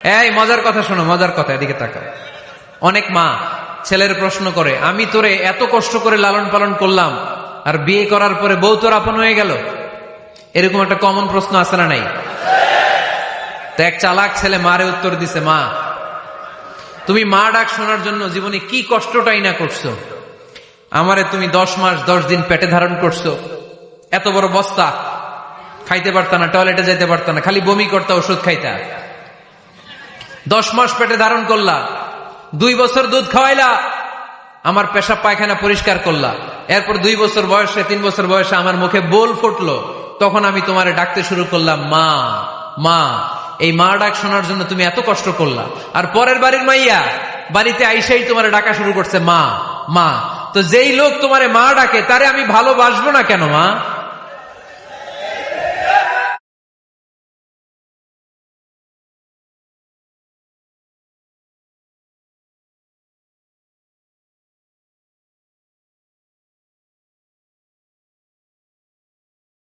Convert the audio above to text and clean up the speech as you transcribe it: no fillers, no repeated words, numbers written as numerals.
এই মজার কথা শোনো, মজার কথা, এদিকে তাকাও। অনেক মা ছেলের প্রশ্ন করে, আমি তোরে এত কষ্ট করে লালন পালন করলাম, আর বিয়ে করার পরে বউ তোর আপন হয়ে গেল। এরকম একটা কমন প্রশ্ন আছে না নাই? তো এক চালাক ছেলে মারে উত্তর দিছে, মা তুমি মা ডাক শোনার জন্য জীবনে কি কষ্টটাই না করছো। আমারে তুমি 10 মাস 10 দিন পেটে ধারণ করছো, এত বড় বস্তা, খাইতে পারতা না, টয়লেটে যাইতে পারতা না, খালি বমি করতা, ওষুধ খাইতা। 10 মাস পেটে ধারণ করলা, 2 বছর দুধ খাওয়াইলা, আমার পেশাব পায়খানা পরিষ্কার করলা। এরপর 2 বছর বয়সে 3 বছর বয়সে আমার মুখে বোল ফুটলো, তখন আমি তোমারে ডাকতে শুরু করলাম মা মা। এই মা ডাক শোনার জন্য তুমি এত কষ্ট করলা, আর পরের বাড়ির মাইয়া বাড়িতে আইসাই তোমারে ডাকা শুরু করছে মা মা। তো যেই লোক তোমারে মা ডাকে তারে আমি ভালোবাসবো না কেন মা?